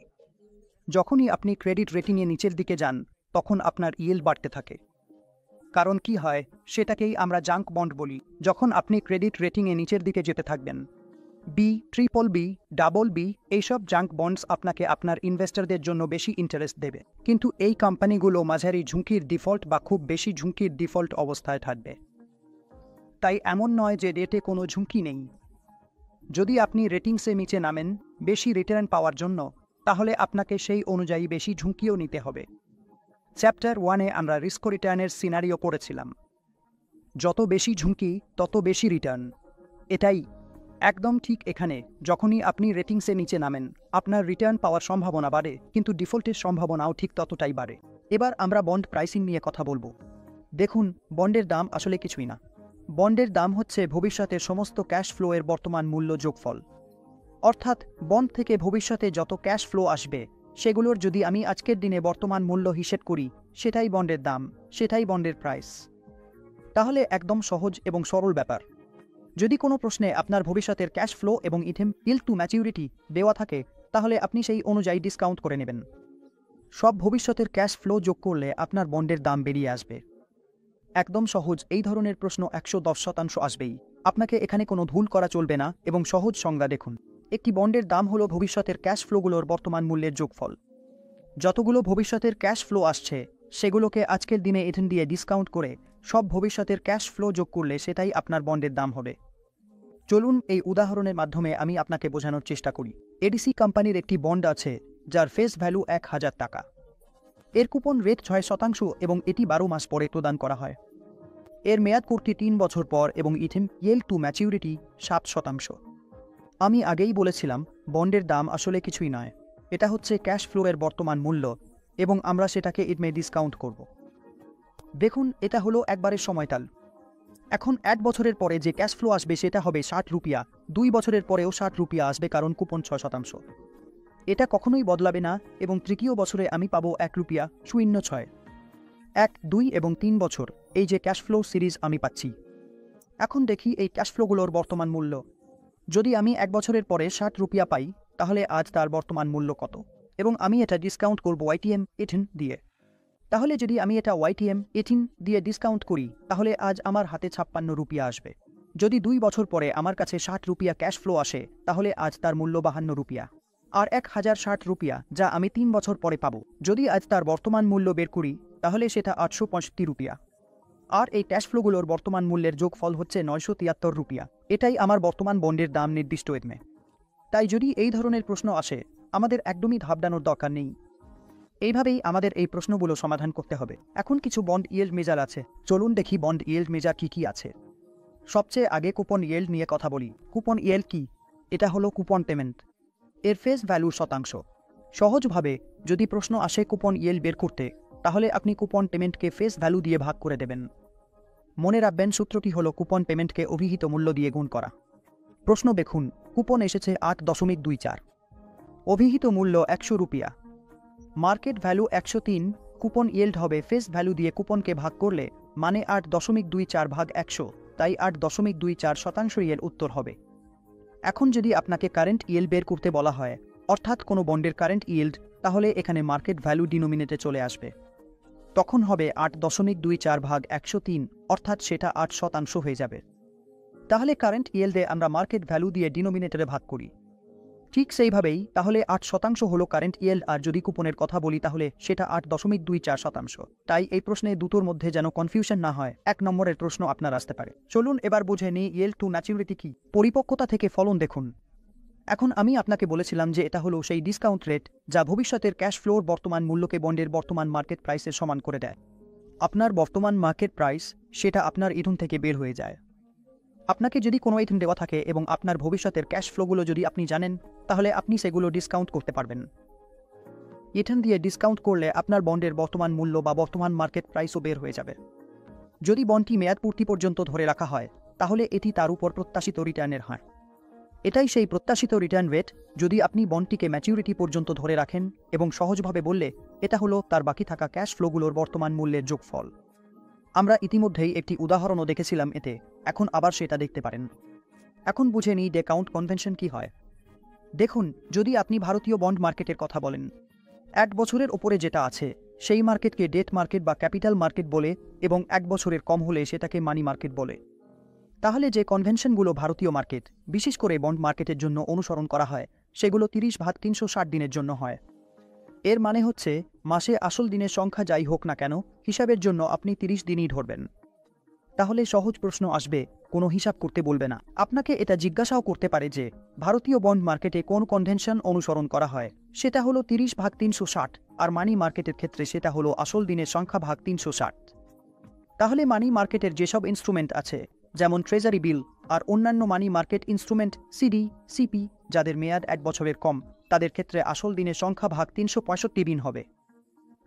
Speaker 1: যখনই আপনি ক্রেডিট রেটিংয়ে নিচের দিকে যান, তখন আপনার ইয়েল বাড়তে থাকে। কারণ কি হয়, সেটাকেই আমরা জাঙ্ক বন্ড বলি। যখন আপনি ক্রেডিট রেটিংয়ে নিচের দিকে যেতে থাকবেন, B, triple B, double B, এইসব জাঙ্ক বন্ডস আপনাকে আপনার ইনভেস্টরদের জন্য বেশি ইন্টারেস্ট দেবে, কিন্তু এই কোম্পানিগুলো মাঝারি ঝুঁকির ডিফল্ট বা খুব বেশি ঝুঁকির ডিফল্ট অবস্থায় থাকবে। তাই এমন নয় যে রেটে কোনো ঝুঁকি নেই। যদি আপনি রেটিংসে নিচে নামেন বেশি রিটার্ন পাওয়ার জন্য, তাহলে আপনাকে সেই অনুযায়ী বেশি ঝুঁকিও নিতে হবে। চ্যাপ্টার 1-এ আমরা রিস্ক রিটার্নের সিনারিও পড়েছিলাম। যত বেশি ঝুঁকি, তত বেশি রিটার্ন। এটাই একদম ঠিক এখানে। যখনই আপনি রেটিংসে নিচে নামেন, আপনার রিটার্ন পাওয়ার সম্ভাবনা বাড়ে, কিন্তু ডিফল্টের সম্ভাবনাও ঠিক ততটাই বাড়ে। এবার আমরা বন্ড প্রাইসিং নিয়ে কথা বলবো। দেখুন, বন্ডের দাম আসলে কিছুই না। বন্ডের দাম হচ্ছে ভবিষ্যতের সমস্ত ক্যাশ ফ্লো এর বর্তমান মূল্য যোগফল। অর্থাৎ বন্ড থেকে ভবিষ্যতে যত ক্যাশ ফ্লো আসবে, সেগুলোর যদি আমি আজকের দিনে বর্তমান মূল্য হিসেব করি, সেটাই বন্ডের দাম, সেটাই বন্ডের প্রাইস। তাহলে একদম সহজ এবং সরল ব্যাপার। যদি কোনো প্রশ্নে আপনার ভবিষ্যতের ক্যাশ ফ্লো এবং ইল্ড টু ম্যাচিউরিটি দেওয়া থাকে, তাহলে আপনি সেই অনুযায়ী ডিসকাউন্ট করে নেবেন। সব ভবিষ্যতের ক্যাশ ফ্লো যোগ করলে আপনার বন্ডের দাম বেরিয়ে আসবে। একদম সহজ। এই ধরনের প্রশ্ন 110% আসবেই। আপনাকে এখানে কোনো ভুল করা চলবে না। এবং সহজ সংজ্ঞা দেখুন, একটি বন্ডের দাম হলো ভবিষ্যতের ক্যাশ ফ্লোগুলোর বর্তমান মূল্যের যোগফল। যতগুলো ভবিষ্যতের ক্যাশ ফ্লো আসছে, সেগুলোকে আজকের দিনে এখান দিয়ে ডিসকাউন্ট করে সব ভবিষ্যতের ক্যাশ ফ্লো যোগ করলে সেটাই আপনার বন্ডের দাম হবে। চলুন এই উদাহরণের মাধ্যমে আমি আপনাকে বোঝানোর চেষ্টা করি। এডিসি কোম্পানির একটি বন্ড আছে, যার ফেস ভ্যালু 1000 টাকা। এর কুপন রেট 6% এবং এটি 12 মাস পরে প্রদান করা হয়। এর মেয়াদ পূর্তি 3 বছর পর এবং ইয়েল টু ম্যাচিউরিটি 7%। আমি আগেই বলেছিলাম, বন্ডের দাম আসলে কিছুই নয়। এটা হচ্ছে ক্যাশ ফ্লোয়ের বর্তমান মূল্য এবং আমরা সেটাকে ইডমে ডিসকাউন্ট করব। দেখুন, এটা হলো একবারের সময়কাল। এখন 1 বছরের পরে যে ক্যাশ ফ্লো আসবে সেটা হবে 60 রুপিয়া, 2 বছরের পরেও 60 রুপিয়া আসবে কারণ কুপন 6%। এটা কখনোই বদলাবে না এবং তৃতীয় বছরে আমি পাবো 1 রুপিয়া 06। 1, 2 এবং 3 বছর এই যে ক্যাশ ফ্লো সিরিজ আমি পাচ্ছি। এখন দেখি এই ক্যাশ ফ্লোগুলোর বর্তমান মূল্য। যদি আমি 1 বছরের পরে 60 রুপিয়া পাই তাহলে আজ তার বর্তমান মূল্য কত, এবং আমি এটা ডিসকাউন্ট করব YTM 18 দিয়ে। তাহলে যদি আমি এটা YTM 18 দিয়ে ডিসকাউন্ট করি তাহলে আজ আমার হাতে 56 রুপিয়া আসবে। যদি 2 বছর পরে আমার কাছে 60 রুপিয়া ক্যাশ ফ্লো আসে তাহলে আজ তার মূল্য 52 রুপিয়া। আর 1060 রুপিয়া যা আমি 3 বছর পরে পাবো, যদি আজ তার বর্তমান মূল্য বের করি তাহলে সেটা 865 রুপিয়া। আর এই ক্যাশ ফ্লোগুলোর বর্তমান মূল্যের যোগফল হচ্ছে 973 রুপিয়া। এটাই আমার বর্তমান বন্ডের দাম নির্দিষ্ট এডমে। তাই যদি এই ধরনের প্রশ্ন আসে আমাদের একদমই ঘাবড়ানোর দরকার নেই। এইভাবেই আমাদের এই প্রশ্নগুলো সমাধান করতে হবে। এখন কিছু বন্ড ইয়েল্ড মেজার আছে, চলুন দেখি বন্ড ইয়েল্ড মেজার কি কি আছে। সবচেয়ে আগে কুপন ইয়েল্ড নিয়ে কথা বলি। কুপন ইয়েল্ড কি? এটা হলো কুপন পেমেন্ট এর ফেস ভ্যালুর শতাংশ। সহজভাবে যদি প্রশ্ন আসে কুপন ইয়েল্ড বের করতে তাহলে আপনি কুপন পেমেন্টকে ফেস ভ্যালু দিয়ে ভাগ করে দেবেন। মনে রাখবেন সূত্রটি হলো কুপন পেমেন্টকে অভিহিত মূল্য দিয়ে গুণ করা। প্রশ্ন দেখুন, কুপন এসেছে 8.24, অভিহিত মূল্য 100 রুপিয়া, মার্কেট ভ্যালু 103। কুপন ইয়েল্ড হবে ফেস ভ্যালু দিয়ে কুপনকে ভাগ করলে, মানে 8.24 ভাগ 100, তাই 8.24% এর উত্তর হবে। এখন যদি আপনাকে কারেন্ট ইয়েল্ড বের করতে বলা হয়, অর্থাৎ কোনো বন্ডের কারেন্ট ইয়েল্ড, তাহলে এখানে মার্কেট ভ্যালু ডিনোমিনেটে চলে আসবে। তখন হবে 8.24 ভাগ 103, অর্থাৎ সেটা 8% হয়ে যাবে। তাহলে কারেন্ট ইয়েল্ডে আমরা মার্কেট ভ্যালু দিয়ে ডিনোমিনেটরে ভাগ করি। ঠিক সেইভাবেই তাহলে 8% হলো কারেন্ট ইয়েল্ড, আর যদি কুপনের কথা বলি তাহলে সেটা 8.24%। তাই এই প্রশ্নে দুটোর মধ্যে যেন কনফিউশন না হয়, 1 নম্বরের প্রশ্ন আপনার আসতে পারে। চলুন এবার বুঝে নিই ইয়েল্ড টু ম্যাচুরিটি কি। পরিপক্কতা থেকে ফলন দেখুন। এখন আমি আপনাকে বলেছিলাম যে এটা হলো সেই ডিসকাউন্ট রেট যা ভবিষ্যতের ক্যাশ ফ্লোর বর্তমান মূল্যকে বন্ডের বর্তমান মার্কেট প্রাইসের সমান করে দেয়। আপনার বর্তমান মার্কেট প্রাইস সেটা আপনার ইথুন থেকে বের হয়ে যায়। আপনাকে যদি কোনো ইথুন দেওয়া থাকে এবং আপনার ভবিষ্যতের ক্যাশ ফ্লোগুলো যদি আপনি জানেন তাহলে আপনি সেগুলো ডিসকাউন্ট করতে পারবেন। ইথুন দিয়ে ডিসকাউন্ট করলে আপনার বন্ডের বর্তমান মূল্য বা বর্তমান মার্কেট প্রাইসও বের হয়ে যাবে। যদি বন্ডটি মেয়াদ পূর্তি পর্যন্ত ধরে রাখা হয় তাহলে এটি তার উপর প্রত্যাশিত রিটার্নের হার। এটাই সেই প্রত্যাশিত রিটার্ন রেট যদি আপনি বন্ডটিকে ম্যাচিউরিটি পর্যন্ত ধরে রাখেন, এবং সহজভাবে বললে এটা হলো তার বাকি থাকা ক্যাশ ফ্লোগুলোর বর্তমান মূল্যের যোগফল। আমরা ইতিমধ্যেই একটি উদাহরণও দেখেছিলাম এতে, এখন আবার সেটা দেখতে পারেন। এখন বুঝে নিই ডিসকাউন্ট কনভেনশন কি হয়। দেখুন, যদি আপনি ভারতীয় বন্ড মার্কেটের কথা বলেন, 1 বছরের ওপরে যেটা আছে সেই মার্কেটকে ডেট মার্কেট বা ক্যাপিটাল মার্কেট বলে, এবং 1 বছরের কম হলে সেটাকে মানি মার্কেট বলে। তাহলে যে কনভেনশনগুলো ভারতীয় মার্কেট, বিশেষ করে বন্ড মার্কেটের জন্য অনুসরণ করা হয় সেগুলো 30/360 দিনের জন্য হয়। এর মানে হচ্ছে মাসে আসল দিনের সংখ্যা যাই হোক না কেন, হিসাবের জন্য আপনি 30 দিনই ধরবেন। তাহলে সহজ প্রশ্ন আসবে, কোনো হিসাব করতে বলবে না। আপনাকে এটা জিজ্ঞাসাও করতে পারে যে ভারতীয় বন্ড মার্কেটে কোন কনভেনশন অনুসরণ করা হয়, সেটা হলো 30/360, আর মানি মার্কেটের ক্ষেত্রে সেটা হলো আসল দিনের সংখ্যা ভাগ 360। তাহলে মানি মার্কেটের যেসব ইনস্ট্রুমেন্ট আছে যেমন ট্রেজারি বিল আর অন্যান্য money market instrument CD, CP, যাদের মেয়াদ 1 বছরের কম, তাদের ক্ষেত্রে আসল দিনের সংখ্যা ভাগ 365 দিন হবে।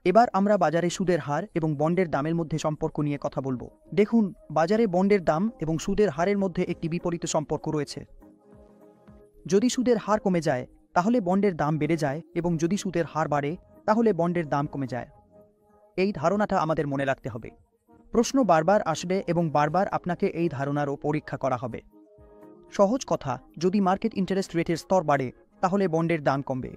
Speaker 1: এবার আমরা বাজারে সুদের হার এবং বন্ডের দামের মধ্যে সম্পর্ক নিয়ে কথা বলবো। দেখুন, বাজারে বন্ডের দাম এবং সুদের হারের মধ্যে একটি বিপরীত সম্পর্ক রয়েছে। যদি সুদের হার কমে যায় তাহলে বন্ডের দাম বেড়ে যায়, এবং যদি সুদের হার বাড়ে তাহলে বন্ডের দাম কমে যায়। এই ধারণাটা আমাদের মনে রাখতে হবে। প্রশ্ন বারবার আসবে এবং বারবার আপনাকে এই ধারণারও পরীক্ষা করা হবে। সহজ কথা, যদি মার্কেট ইন্টারেস্ট রেটের স্তর বাড়ে তাহলে বন্ডের দাম কমবে,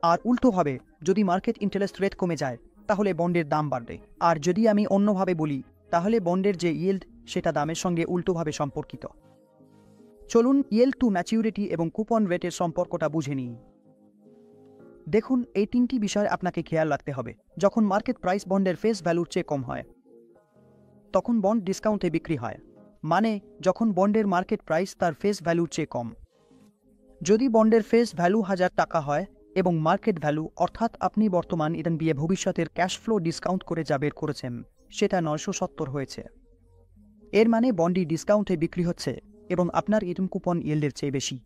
Speaker 1: আর উল্টোভাবে যদি মার্কেট ইন্টারেস্ট রেট কমে যায় তাহলে বন্ডের দাম বাড়বে। আর যদি আমি অন্যভাবে বলি তাহলে বন্ডের যে ইয়েল্ড সেটা দামের সঙ্গে উল্টোভাবে সম্পর্কিত। চলুন ইয়েল্ড টু ম্যাচিউরিটি এবং কুপন রেটের সম্পর্কটা বুঝে নিই। দেখুন, এই 3টি বিষয় আপনাকে খেয়াল রাখতে হবে। যখন মার্কেট প্রাইস বন্ডের ফেস ভ্যালুর চেয়ে কম হয় তখন বন্ড ডিসকাউন্টে বিক্রি হয়, মানে যখন বন্ডের মার্কেট প্রাইস তার ফেস ভ্যালুর চেয়ে কম। যদি বন্ডের ফেস ভ্যালু 1000 টাকা হয় এবং মার্কেট ভ্যালু, অর্থাৎ আপনি বর্তমান ইথুন দিয়ে ভবিষ্যতের ক্যাশ ফ্লো ডিসকাউন্ট করে যা বের করেছেন সেটা 970 হয়েছে, এর মানে বন্ডটি ডিসকাউন্টে বিক্রি হচ্ছে এবং আপনার ইথুন কুপন ইয়েল্ডের চেয়ে বেশি।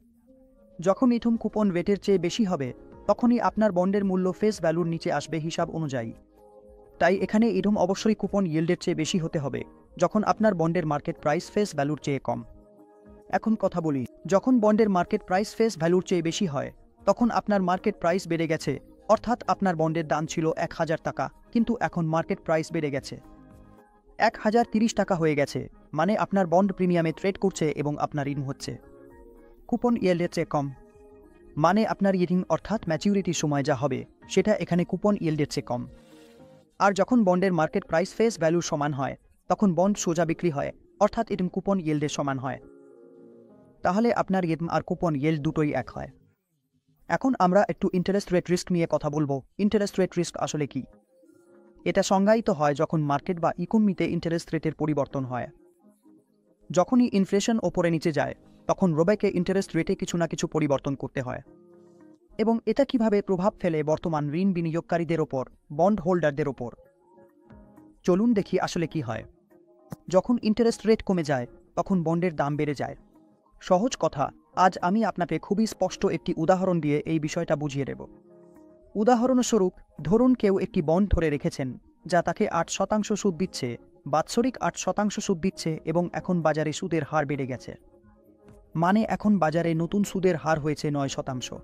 Speaker 1: যখন ইথুন কুপন রেটের চেয়ে বেশি হবে তখনই আপনার বন্ডের মূল্য ফেস ভ্যালুর নিচে আসবে হিসাব অনুযায়ী। তাই এখানে ইডম অবশ্যই কুপন ইয়েল্ডের চেয়ে বেশি হতে হবে যখন আপনার বন্ডের মার্কেট প্রাইস ফেস ভ্যালুর চেয়ে কম। এখন কথা বলি, যখন বন্ডের মার্কেট প্রাইস ফেস ভ্যালুর চেয়ে বেশি হয় তখন আপনার মার্কেট প্রাইস বেড়ে গেছে, অর্থাৎ আপনার বন্ডের দাম ছিল 1000 টাকা, কিন্তু এখন মার্কেট প্রাইস বেড়ে গেছে 1030 টাকা হয়ে গেছে, মানে আপনার বন্ড প্রিমিয়ামে ট্রেড করছে এবং আপনার ঋণ হচ্ছে কুপন ইয়েল্ডের চেয়ে কম। মানে আপনার ঋণ অর্থাৎ ম্যাচিউরিটির সময় যা হবে সেটা এখানে কুপন ইয়েল্ডের চেয়ে কম। আর যখন বন্ডের মার্কেট প্রাইস ফেস ভ্যালুর সমান হয় তখন বন্ড সোজা বিক্রি হয়, অর্থাৎ ইডম কুপন ইয়েল্ডের সমান হয়। তাহলে আপনার ইডম আর কুপন ইয়েল্ড দুটোই এক হয়। এখন আমরা একটু ইন্টারেস্ট রেট রিস্ক নিয়ে কথা বলবো। ইন্টারেস্ট রেট রিস্ক আসলে কি? এটা সংজ্ঞায়িত হয় যখন মার্কেট বা ইকোনমিতে ইন্টারেস্ট রেটের পরিবর্তন হয়। যখনই ইনফ্লেশন ওপরে নিচে যায় তখন রোবেকে ইন্টারেস্ট রেটে কিছু না কিছু পরিবর্তন করতে হয়। এবং এটা কিভাবে প্রভাব ফেলে বর্তমান ঋণ বিনিয়োগকারীদের ওপর, বন্ড হোল্ডারদের ওপর? চলুন দেখি আসলে কি হয়। যখন ইন্টারেস্ট রেট কমে যায় তখন বন্ডের দাম বেড়ে যায়। সহজ কথা, আজ আমি আপনাকে খুবই স্পষ্ট একটি উদাহরণ দিয়ে এই বিষয়টা বুঝিয়ে দেব। উদাহরণস্বরূপ ধরুন কেউ একটি বন্ড ধরে রেখেছেন যা তাকে 8% সুদ দিচ্ছে, বাৎসরিক 8% সুদ দিচ্ছে, এবং এখন বাজারে সুদের হার বেড়ে গেছে। মানে এখন বাজারে নতুন সুদের হার হয়েছে 9%।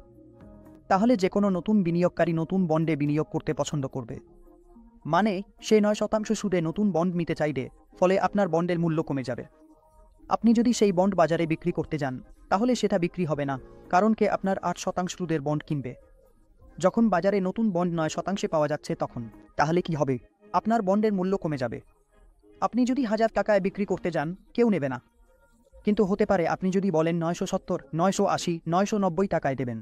Speaker 1: তাহলে যে কোনো নতুন বিনিয়োগকারী নতুন বন্ডে বিনিয়োগ করতে পছন্দ করবে। মানে সে 9% সুদে নতুন বন্ড নিতে চাইবে, ফলে আপনার বন্ডের মূল্য কমে যাবে। আপনি যদি সেই বন্ড বাজারে বিক্রি করতে যান তাহলে সেটা বিক্রি হবে না, কারণ কে আপনার 8% সুদের বন্ড কিনবে। যখন বাজারে নতুন বন্ড 9% পাওয়া যাচ্ছে তখন তাহলে কি হবে? আপনার বন্ডের মূল্য কমে যাবে। আপনি যদি 1000 টাকায় বিক্রি করতে যান কেউ নেবে না, কিন্তু হতে পারে আপনি যদি বলেন 970, 980, 990 টাকায় দেবেন।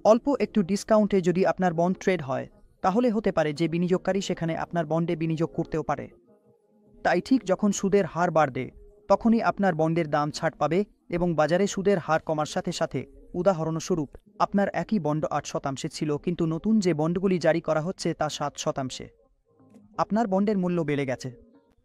Speaker 1: অল্প একটু ডিসকাউন্টে যদি আপনার বন্ড ট্রেড হয় তাহলে হতে পারে যে বিনিয়োগকারী সেখানে আপনার বন্ডে বিনিয়োগ করতেও পারে। তাই ঠিক যখন সুদের হার বাড়বে তখনই আপনার বন্ডের দাম ছাড় পাবে এবং বাজারে সুদের হার কমার সাথে সাথে, উদাহরণস্বরূপ আপনার একই বন্ড 8% ছিল কিন্তু নতুন যে বন্ডগুলি জারি করা হচ্ছে তা 7%। আপনার বন্ডের মূল্য বেড়ে গেছে।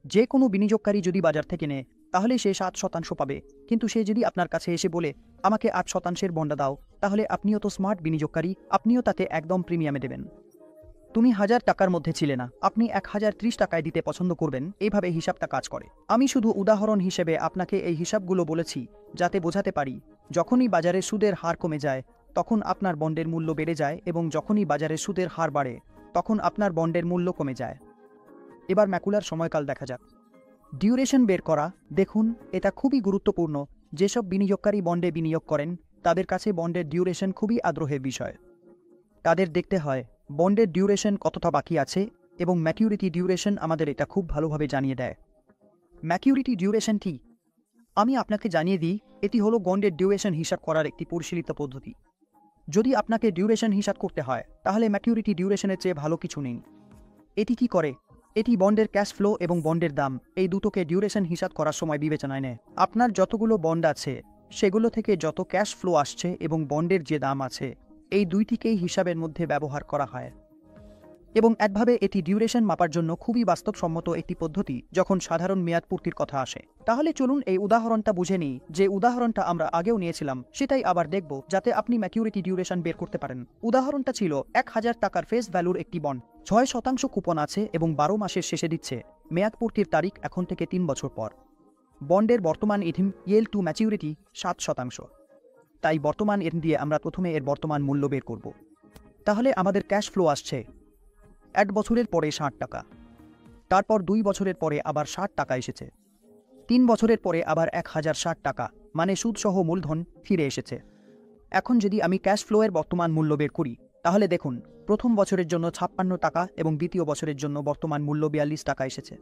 Speaker 1: যে কোনো বিনিয়োগকারী যদি বাজার থেকে নেয় তাহলে সে 7% পাবে, কিন্তু সে যদি আপনার কাছে এসে বলে আমাকে 8%-এর বন্ড দাও, তাহলে আপনিও তো স্মার্ট বিনিয়োগকারী, আপনিও তাতে একদম প্রিমিয়ামে দেবেন। তুমি 1000 টাকার মধ্যে ছিলে না, আপনি 1030 টাকায় দিতে পছন্দ করবেন। এইভাবে হিসাবটা কাজ করে। আমি শুধু উদাহরণ হিসেবে আপনাকে এই হিসাবগুলো বলেছি যাতে বোঝাতে পারি যখনই বাজারে সুদের হার কমে যায় তখন আপনার বন্ডের মূল্য বেড়ে যায়, এবং যখনই বাজারে সুদের হার বাড়ে তখন আপনার বন্ডের মূল্য কমে যায়। এবার ম্যাকুলার সময়কাল দেখা যাক। ডিউরেশন বের করা। দেখুন, এটা খুবই গুরুত্বপূর্ণ। যেসব বিনিয়োগকারী বন্ডে বিনিয়োগ করেন তাদের কাছে বন্ডের ডিউরেশন খুবই আগ্রহের বিষয়। তাদের দেখতে হয় বন্ডের ডিউরেশন কতটা বাকি আছে, এবং ম্যাচিউরিটি ডিউরেশন আমাদের এটা খুব ভালোভাবে জানিয়ে দেয়। ম্যাচিউরিটি ডিউরেশন কি? আমি আপনাকে জানিয়ে দিই, এটি হলো বন্ডের ডিউরেশন হিসাব করার একটি পরিশীলিত পদ্ধতি। যদি আপনাকে ডিউরেশন হিসাব করতে হয় তাহলে ম্যাচিউরিটি ডিউরেশনের চেয়ে ভালো কিছু নেই। এটি কি করে? এটি বন্ডের ক্যাশ ফ্লো এবং বন্ডের দাম এই দুটোকে ডিউরেশন হিসাব করার সময় বিবেচনায় নেয়। আপনার যতগুলো বন্ড আছে সেগুলো থেকে যত ক্যাশ ফ্লো আসছে এবং বন্ডের যে দাম আছে এই দুইটিকেই হিসাবের মধ্যে ব্যবহার করা হয়, এবং একভাবে এটি ডিউরেশন মাপার জন্য খুবই বাস্তবসম্মত একটি পদ্ধতি যখন সাধারণ মেয়াদ পূর্তির কথা আসে। তাহলে চলুন এই উদাহরণটা বুঝে নিই। যে উদাহরণটা আমরা আগেও নিয়েছিলাম সেটাই আবার দেখব যাতে আপনি ম্যাচিউরিটি ডিউরেশন বের করতে পারেন। উদাহরণটা ছিল 1000 টাকার ফেস ভ্যালুর একটি বন্ড, 6% কুপন আছে এবং 12 মাসের শেষে দিচ্ছে। মেয়াদ পূর্তির তারিখ এখন থেকে 3 বছর পর। বন্ডের বর্তমান ইয়েল্ড টু ম্যাচিউরিটি 7%। তাই বর্তমান দিয়ে আমরা প্রথমে এর বর্তমান মূল্য বের করব। তাহলে আমাদের ক্যাশ ফ্লো আসছে 1 বছরের পরে 60 টাকা, তারপর 2 বছরের পরে আবার 60 টাকা এসেছে, 3 বছরের পরে আবার 1060 টাকা, মানে সুদসহ মূলধন ফিরে এসেছে। এখন যদি আমি ক্যাশ ফ্লোয়ের বর্তমান মূল্য বের করি তাহলে দেখুন, প্রথম বছরের জন্য 56 টাকা এবং দ্বিতীয় বছরের জন্য বর্তমান মূল্য 42 টাকা এসেছে।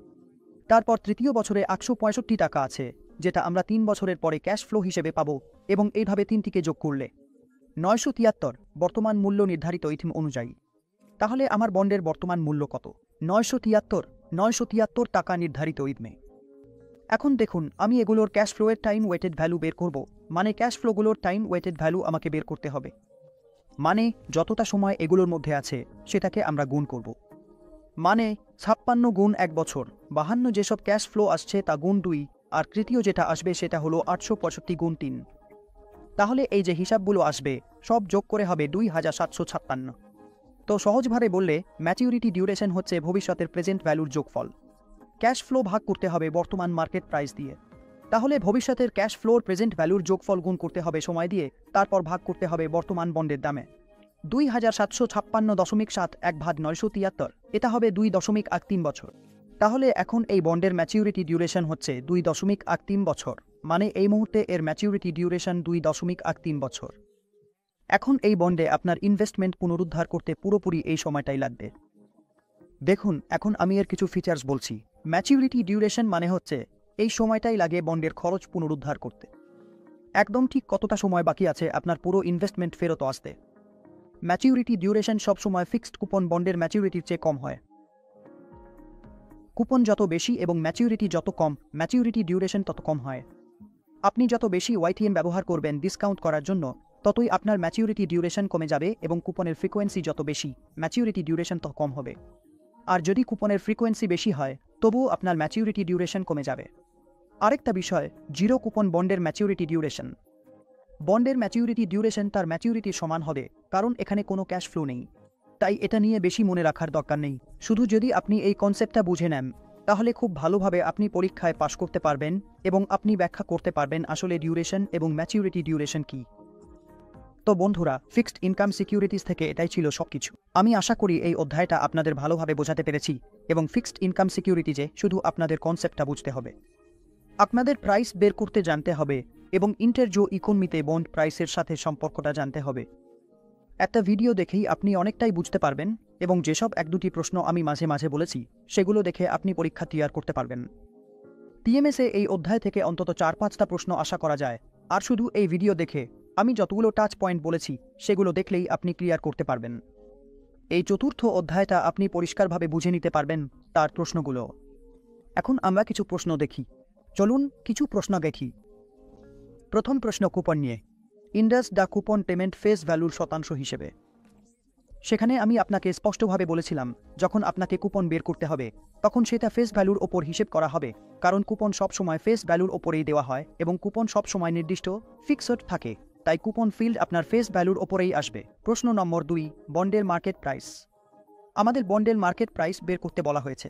Speaker 1: তারপর তৃতীয় বছরে 865 টাকা আছে, যেটা আমরা 3 বছরের পরে ক্যাশ ফ্লো হিসেবে পাবো, এবং এইভাবে তিনটিকে যোগ করলে 973 বর্তমান মূল্য নির্ধারিত ইথিম অনুযায়ী। তাহলে আমার বন্ডের বর্তমান মূল্য কত? 973 টাকা নির্ধারিত ইথমে। এখন দেখুন, আমি এগুলোর ক্যাশ ফ্লোয়ের টাইম ওয়েটেড ভ্যালু বের করব। মানে ক্যাশ ফ্লোগুলোর টাইম ওয়েটেড ভ্যালু আমাকে বের করতে হবে। মানে যতটা সময় এগুলোর মধ্যে আছে সেটাকে আমরা গুণ করব। মানে 56 গুণ 1 বছর, 52 যেসব ক্যাশ ফ্লো আসছে তা গুণ 2, আর তৃতীয় যেটা আসবে সেটা হলো 865 গুণ 3। তাহলে এই যে হিসাবগুলো আসবে সব যোগ করে হবে 2756। তো সহজভাবে বললে ম্যাচিউরিটি ডিউরেশন হচ্ছে ভবিষ্যতের প্রেজেন্ট ভ্যালুর যোগফল। ক্যাশ ফ্লো ভাগ করতে হবে বর্তমান মার্কেট প্রাইস দিয়ে। তাহলে ভবিষ্যতের ক্যাশ ফ্লোর প্রেজেন্ট ভ্যালুর যোগফল গুণ করতে হবে সময় দিয়ে, তারপর ভাগ করতে হবে বর্তমান বন্ডের দামে। 2756.7 1/973, এটা হবে 2.13 বছর। তাহলে এখন এই বন্ডের ম্যাচিউরিটি ডিউরেশন হচ্ছে 2.13 বছর, মানে এই মুহূর্তে এর ম্যাচিউরিটি ডিউরেশন 2.13 বছর। এখন এই বন্ডে আপনার ইনভেস্টমেন্ট পুনরুদ্ধার করতে পুরোপুরি এই সময়টাই লাগবে। দেখুন, এখন আমি এর কিছু ফিচার্স বলছি। ম্যাচিউরিটি ডিউরেশন মানে হচ্ছে এই সময়টাই লাগে বন্ডের খরচ পুনরুদ্ধার করতে। একদম ঠিক কতটা সময় বাকি আছে আপনার পুরো ইনভেস্টমেন্ট ফেরত আসতে। ম্যাচিউরিটি ডিউরেশন সবসময় ফিক্সড কুপন বন্ডের ম্যাচিউরিটির চেয়ে কম হয়। কুপন যত বেশি এবং ম্যাচিউরিটি যত কম, ম্যাচিউরিটি ডিউরেশন তত কম হয়। আপনি যত বেশি ওয়াইটিএম ব্যবহার করবেন ডিসকাউন্ট করার জন্য, ততই আপনার ম্যাচিউরিটি ডিউরেশন কমে যাবে এবং কুপনের ফ্রিকোয়েন্সি যত বেশি, ম্যাচিউরিটি ডিউরেশন তত কম হবে। আর যদি কুপনের ফ্রিকোয়েন্সি বেশি হয়, তবুও আপনার ম্যাচিউরিটি ডিউরেশন কমে যাবে। আরেকটা বিষয়, জিরো কুপন বন্ডের ম্যাচিউরিটি ডিউরেশন। বন্ডের ম্যাচিউরিটি ডিউরেশন তার ম্যাচিউরিটির সমান হবে, কারণ এখানে কোনো ক্যাশ ফ্লো নেই। তাই এটা নিয়ে বেশি মনে রাখার দরকার নেই। শুধু যদি আপনি এই কনসেপ্টটা বুঝে নেন, তাহলে খুব ভালোভাবে আপনি পরীক্ষায় পাশ করতে পারবেন এবং আপনি ব্যাখ্যা করতে পারবেন আসলে ডিউরেশন এবং ম্যাচিউরিটি ডিউরেশন কি। তো বন্ধুরা, ফিক্সড ইনকাম সিকিউরিটিজ থেকে এটাই ছিল সবকিছু। আমি আশা করি এই অধ্যায়টা আপনাদের ভালোভাবে বোঝাতে পেরেছি এবং ফিক্সড ইনকাম সিকিউরিটিজে শুধু আপনাদের কনসেপ্টটা বুঝতে হবে। আপনাদের প্রাইস বের করতে জানতে হবে এবং ইন্টারজো ইকোনমিতে বন্ড প্রাইসের সাথে সম্পর্কটা জানতে হবে। একটা ভিডিও দেখেই আপনি অনেকটাই বুঝতে পারবেন এবং যেসব 1-2টি প্রশ্ন আমি মাঝে মাঝে বলেছি সেগুলো দেখে আপনি পরীক্ষা ক্লিয়ার করতে পারবেন। টিএমএসে এই অধ্যায় থেকে অন্তত 4-5টা প্রশ্ন আশা করা যায়। আর শুধু এই ভিডিও দেখে আমি যতগুলো টাচ পয়েন্ট বলেছি সেগুলো দেখলেই আপনি ক্লিয়ার করতে পারবেন। এই চতুর্থ অধ্যায়টা আপনি পরিষ্কারভাবে বুঝে নিতে পারবেন তার প্রশ্নগুলো। এখন আমরা কিছু প্রশ্ন দেখি। চলুন কিছু প্রশ্ন দেখি। প্রথম প্রশ্ন কুপন নিয়ে। Indus the coupon payment face ভ্যালুর শতাংশ হিসেবে। সেখানে আমি আপনাকে স্পষ্টভাবে বলেছিলাম, যখন আপনাকে কুপন বের করতে হবে তখন সেটা ফেস ভ্যালুর ওপর হিসেব করা হবে, কারণ কুপন সবসময় ফেস ভ্যালুর ওপরেই দেওয়া হয় এবং কুপন সবসময় নির্দিষ্ট ফিক্সড থাকে। তাই কুপন ফিল্ড আপনার ফেস ভ্যালুর ওপরেই আসবে। প্রশ্ন নম্বর 2, বন্ডের মার্কেট প্রাইস। আমাদের বন্ডের মার্কেট প্রাইস বের করতে বলা হয়েছে।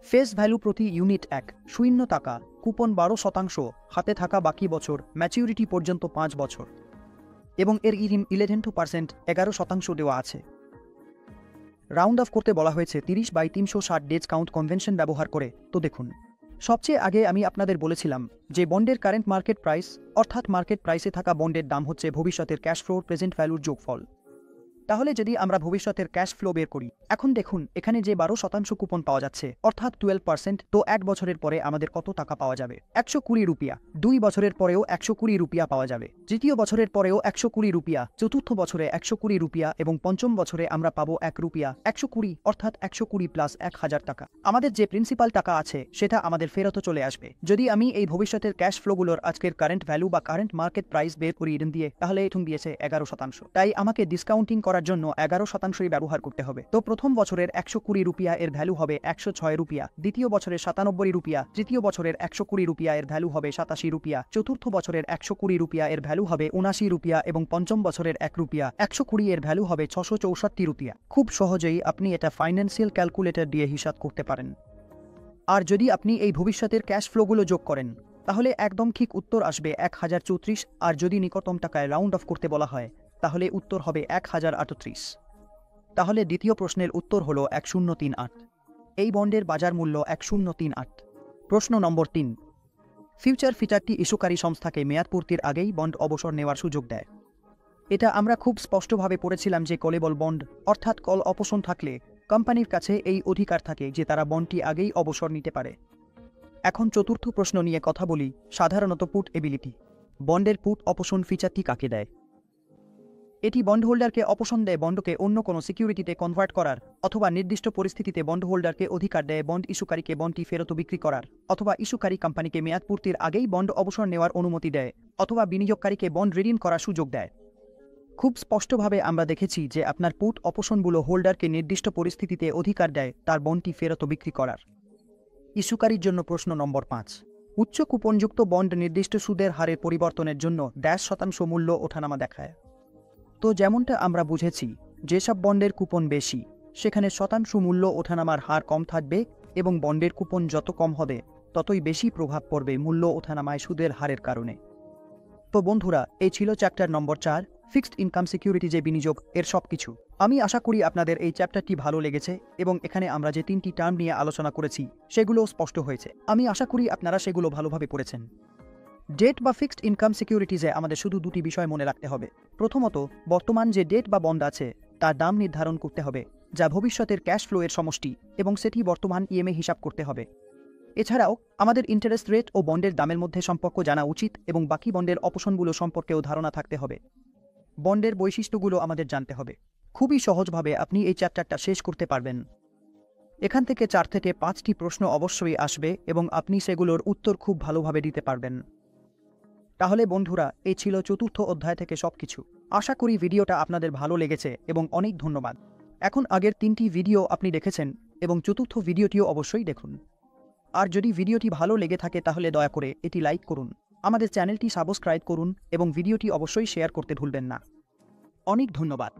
Speaker 1: ফেস ভ্যালু প্রতি ইউনিট 1 টাকা, কুপন 12%, হাতে থাকা বাকি বছর, ম্যাচিউরিটি পর্যন্ত 5 বছর এবং এর 11% 11% দেওয়া আছে। রাউন্ড অফ করতে বলা হয়েছে 30/360 ডেজ কাউন্ট কনভেনশন ব্যবহার করে। তো দেখুন, সবচেয়ে আগে আমি আপনাদের বলেছিলাম যে বন্ডের কারেন্ট মার্কেট প্রাইস অর্থাৎ মার্কেট প্রাইসে থাকা বন্ডের দাম হচ্ছে ভবিষ্যতের ক্যাশ ফ্লোর প্রেজেন্ট ভ্যালুর যোগফল। তাহলে যদি আমরা ভবিষ্যতের ক্যাশ ফ্লো বের করি, এখন দেখুন এখানে যে 12% কুপন পাওয়া যাচ্ছে অর্থাৎ 12%, তো 1 বছরের পরে আমাদের কত টাকা পাওয়া যাবে? 120 রুপিয়া। 2 বছরের পরেও 120 রুপিয়া পাওয়া যাবে, তৃতীয় বছরের পরেও 120 রুপিয়া, চতুর্থ বছরে 120 রুপিয়া এবং পঞ্চম বছরে আমরা পাবো 1 রুপিয়া। 120 অর্থাৎ 120 প্লাস 1000 টাকা। আমাদের যে প্রিন্সিপাল টাকা আছে সেটা আমাদের ফেরত চলে আসবে। যদি আমি এই ভবিষ্যতের ক্যাশ ফ্লোগুলোর আজকের কারেন্ট ভ্যালু বা কারেন্ট মার্কেট প্রাইস বের করি দিয়ে, তাহলে এখানে দিয়েছে 11%। তাই আমাকে ডিসকাউন্টিং করার জন্য 11%ই ব্যবহার করতে হবে। তো প্রথম বছরের 120 রুপিয়া এর ভ্যালু হবে 106 রুপিয়া, দ্বিতীয় বছরের 97 রুপিয়া, তৃতীয় বছরের 120 রুপিয়া এর ভ্যালু হবে 87 রুপিয়া, চতুর্থ বছরের 120 রুপিয়া এর ভ্যালু হবে 79 রুপিয়া এবং পঞ্চম বছরের 1 রুপিয়া 120 এর ভ্যালু হবে 664 রুপিয়া। খুব সহজেই আপনি এটা ফাইন্যান্সিয়াল ক্যালকুলেটর দিয়ে হিসাব করতে পারেন। আর যদি আপনি এই ভবিষ্যতের ক্যাশ ফ্লোগুলো যোগ করেন, তাহলে একদম ঠিক উত্তর আসবে 1034। আর যদি নিকটতম টাকায় রাউন্ড অফ করতে বলা হয়, তাহলে উত্তর হবে 1038। তাহলে দ্বিতীয় প্রশ্নের উত্তর হল 1038। এই বন্ডের বাজার মূল্য 1038। প্রশ্ন নম্বর 3, ফিউচার ফিচারটি ইস্যুকারী সংস্থাকে মেয়াদপূর্তির আগেই বন্ড অবসর নেওয়ার সুযোগ দেয়। এটা আমরা খুব স্পষ্টভাবে পড়েছিলাম যে কলেবল বন্ড অর্থাৎ কল অপশন থাকলে কোম্পানির কাছে এই অধিকার থাকে যে তারা বন্ডটি আগেই অবসর নিতে পারে। এখন চতুর্থ প্রশ্ন নিয়ে কথা বলি, সাধারণত পুট এবিলিটি। বন্ডের পুট অপশন ফিচারটি কাকে দেয়? এটি বন্ড হোল্ডারকে অপশন দেয় বন্ডকে অন্য কোনো সিকিউরিটিতে কনভার্ট করার, অথবা নির্দিষ্ট পরিস্থিতিতে বন্ড হোল্ডারকে অধিকার দেয় বন্ড ইস্যুকারীকে বন্ডটি ফেরত বিক্রি করার, অথবা ইস্যুকারী কোম্পানিকে মেয়াদপূর্তির আগেই বন্ড অবসর নেওয়ার অনুমতি দেয়, অথবা বিনিয়োগকারীকে বন্ড রিডিম করার সুযোগ দেয়। খুব স্পষ্টভাবে আমরা দেখেছি যে আপনার পুট অপশনগুলো হোল্ডারকে নির্দিষ্ট পরিস্থিতিতে অধিকার দেয় তার বন্ডটি ফেরত বিক্রি করার। ইস্যুকারীর জন্য প্রশ্ন নম্বর 5, উচ্চ কুপনযুক্ত বন্ড নির্দিষ্ট সুদের হারের পরিবর্তনের জন্য 10% মূল্য ওঠানামা দেখায়। তো যেমনটা আমরা বুঝেছি, যেসব বন্ডের কুপন বেশি সেখানে শতাংশ মূল্য ওঠানামার হার কম থাকবে এবং বন্ডের কুপন যত কম হবে ততই বেশি প্রভাব পড়বে মূল্য ওঠানামায় সুদের হারের কারণে। তো বন্ধুরা, এই ছিল চ্যাপ্টার নম্বর 4, ফিক্সড ইনকাম সিকিউরিটি যে বিনিয়োগ এর সব কিছু। আমি আশা করি আপনাদের এই চ্যাপ্টারটি ভালো লেগেছে এবং এখানে আমরা যে 3টি টার্ম নিয়ে আলোচনা করেছি সেগুলো স্পষ্ট হয়েছে। আমি আশা করি আপনারা সেগুলো ভালোভাবে পড়েছেন। ডেট বা ফিক্সড ইনকাম সিকিউরিটিজে আমাদের শুধু দুটি বিষয় মনে রাখতে হবে। প্রথমত, বর্তমান যে ডেট বা বন্ড আছে তার দাম নির্ধারণ করতে হবে, যা ভবিষ্যতের ক্যাশ ফ্লো এর সমষ্টি, এবং সেটি বর্তমান ইএমএ হিসাব করতে হবে। এছাড়াও আমাদের ইন্টারেস্ট রেট ও বন্ডের দামের মধ্যে সম্পর্ক জানা উচিত এবং বাকি বন্ডের অপশনগুলো সম্পর্কেও ধারণা থাকতে হবে। বন্ডের বৈশিষ্ট্যগুলো আমাদের জানতে হবে। খুবই সহজভাবে আপনি এই চ্যাপ্টারটা শেষ করতে পারবেন। এখান থেকে 4 থেকে 5টি প্রশ্ন অবশ্যই আসবে এবং আপনি সেগুলোর উত্তর খুব ভালোভাবে দিতে পারবেন। তাহলে বন্ধুরা, এই ছিল 4র্থ অধ্যায় থেকে সবকিছু। আশা করি ভিডিওটা আপনাদের ভালো লেগেছে এবং অনেক ধন্যবাদ। এখন আগের 3টি ভিডিও আপনি দেখেছেন এবং 4র্থ ভিডিওটিও অবশ্যই দেখুন। আর যদি ভিডিওটি ভালো লেগে থাকে তাহলে দয়া করে এটি লাইক করুন, আমাদের চ্যানেলটি সাবস্ক্রাইব করুন এবং ভিডিওটি অবশ্যই শেয়ার করতে ভুলবেন না। অনেক ধন্যবাদ।